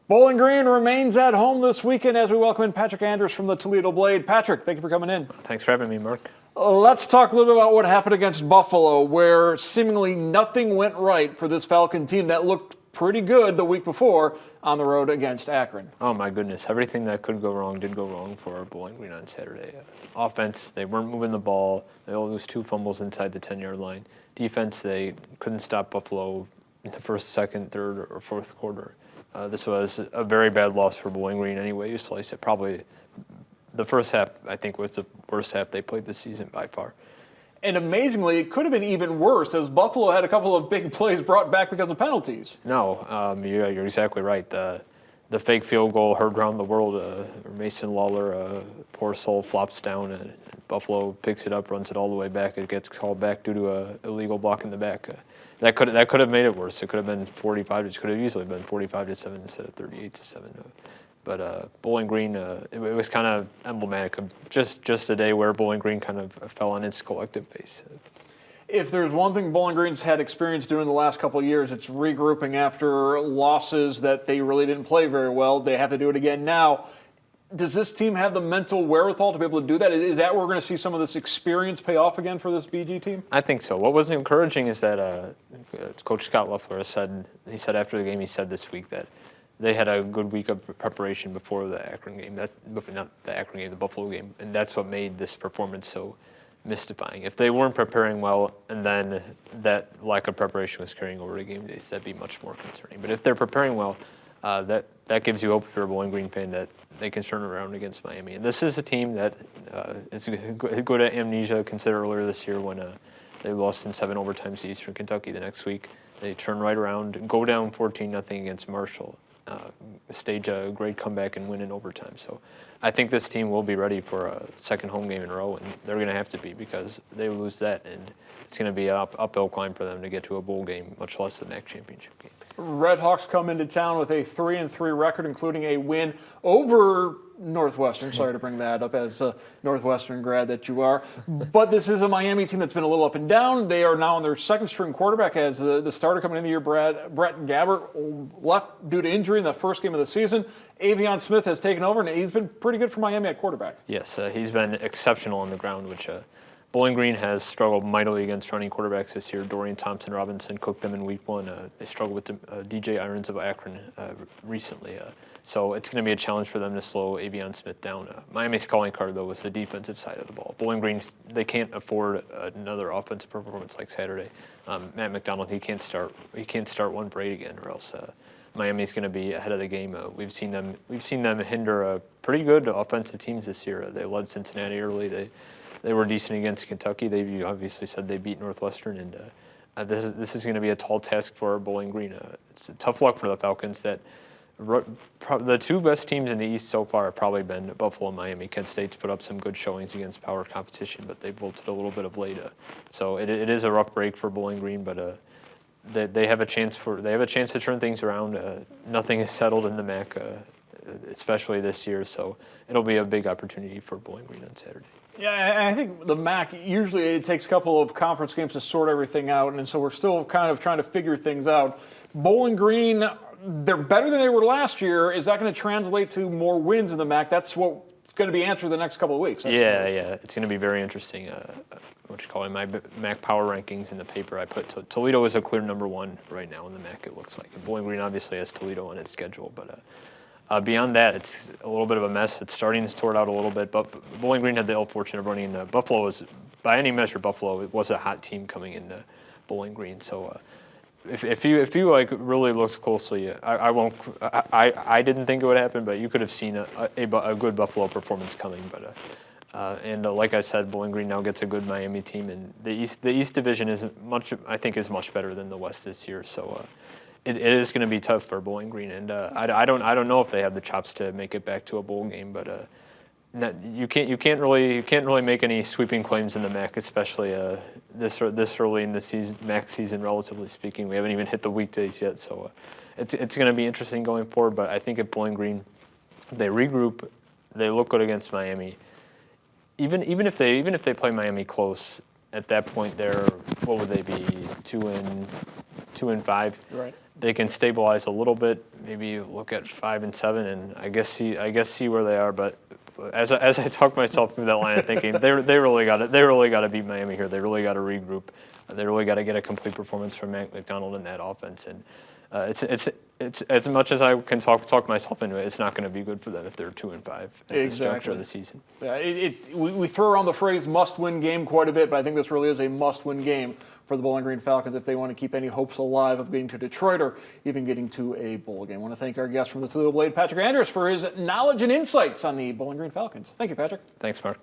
Bowling Green remains at home this weekend as we welcome in Patrick Anders from the Toledo Blade. Patrick, thank you for coming in. Thanks for having me, Mark. Let's talk a little bit about what happened against Buffalo, where seemingly nothing went right for this Falcon team that looked pretty good the week before on the road against Akron. Oh, my goodness. Everything that could go wrong did go wrong for Bowling Green on Saturday. Offense, they weren't moving the ball. They only lose 2 fumbles inside the 10-yard line. Defense, they couldn't stop Buffalo in the first, second, third, or fourth quarter. This was a very bad loss for Bowling Green anyway you slice it. Probably the first half, I think, was the worst half they played this season by far. And amazingly, it could have been even worse as Buffalo had a couple of big plays brought back because of penalties. No, you're exactly right. The fake field goal heard around the world. Mason Lawler, poor soul, flops down, and Buffalo picks it up, runs it all the way back. It gets called back due to an illegal block in the back. That could have made it worse. It could have been 45. It could have easily been 45-7 instead of 38-7. But Bowling Green, it was kind of emblematic of just a day where Bowling Green kind of fell on its collective pace. If there's one thing Bowling Green's had experience doing the last couple of years, it's regrouping after losses that they really didn't play very well. They have to do it again now. Does this team have the mental wherewithal to be able to do that? Is that where we're going to see some of this experience pay off again for this BG team? I think so. What was encouraging is that Coach Scott Loeffler said after the game, he said this week that they had a good week of preparation before the Akron game. Not the Akron game, the Buffalo game, and that's what made this performance so mystifying. If they weren't preparing well, and then that lack of preparation was carrying over to game days, that'd be much more concerning. But if they're preparing well, that gives you hope for a Bowling Green fan that they can turn around against Miami. And this is a team that is good at amnesia. Consider earlier this year when they lost in 7 overtimes to Eastern Kentucky. The next week, they turn right around, go down 14-0 against Marshall, stage a great comeback and win in overtime. So I think this team will be ready for a second home game in a row, and they're going to have to be because they lose that, and it's going to be an uphill climb for them to get to a bowl game, much less the MAC championship game. Red Hawks come into town with a 3-3 record, including a win over Northwestern. Sorry to bring that up as a Northwestern grad that you are. But this is a Miami team that's been a little up and down. They are now on their second-string quarterback as the starter coming into the year, Brett Gabbert, left due to injury in the first game of the season. Avion Smith has taken over, and he's been pretty good for Miami at quarterback. Yes, he's been exceptional on the ground, which Bowling Green has struggled mightily against running quarterbacks this year. Dorian Thompson-Robinson cooked them in week 1. They struggled with DJ Irons of Akron recently. So it's going to be a challenge for them to slow Avion Smith down. Miami's calling card, though, was the defensive side of the ball. Bowling Green, they can't afford another offensive performance like Saturday. Matt McDonald, he can't start 1 for 8 again, or else Miami's going to be ahead of the game. We've seen them hinder pretty good offensive teams this year. They led Cincinnati early. They were decent against Kentucky. You obviously said they beat Northwestern, and this is going to be a tall task for Bowling Green. It's a tough luck for the Falcons that the 2 best teams in the East so far have probably been Buffalo and Miami. Kent State's put up some good showings against power competition, but they've wilted a little bit of late. So it is a rough break for Bowling Green, but they have a chance to turn things around. Nothing is settled in the MAC, especially this year, so it'll be a big opportunity for Bowling Green on Saturday. Yeah, and I think the MAC, usually it takes a couple of conference games to sort everything out, and so we're still kind of trying to figure things out. Bowling Green, they're better than they were last year. Is that going to translate to more wins in the MAC? That's what's going to be answered the next couple of weeks. Yeah. It's going to be very interesting. My MAC power rankings in the paper, I put Toledo is a clear number 1 right now in the MAC, it looks like. And Bowling Green obviously has Toledo on its schedule, but beyond that, it's a little bit of a mess. It's starting to sort out a little bit, but Bowling Green had the ill fortune of running Buffalo. By any measure, Buffalo was a hot team coming into Bowling Green. So if you like really look closely, I didn't think it would happen, but you could have seen a good Buffalo performance coming. But like I said, Bowling Green now gets a good Miami team, and the East Division is much better than the West this year. So. It is going to be tough for Bowling Green, and I don't know if they have the chops to make it back to a bowl game. But you can't really make any sweeping claims in the MAC, especially this early in the season, MAC season, relatively speaking. We haven't even hit the weekdays yet, so it's going to be interesting going forward. But I think if Bowling Green, they regroup, they look good against Miami. Even if they play Miami close, at that point, what would they be? 2 2-5. Right. They can stabilize a little bit, maybe look at 5-7, and I guess see where they are. But as I talk myself through that line of thinking, they really got to beat Miami here. They really got to regroup. They really got to get a complete performance from Matt McDonald in that offense. And it's as much as I can talk myself into it, it's not going to be good for them if they're 2-5 at this juncture of the season. Yeah, we throw around the phrase must-win game quite a bit, but I think this really is a must-win game for the Bowling Green Falcons if they want to keep any hopes alive of getting to Detroit or even getting to a bowl game. I want to thank our guest from the Toledo Blade, Patrick Andrus, for his knowledge and insights on the Bowling Green Falcons. Thank you, Patrick. Thanks, Mark.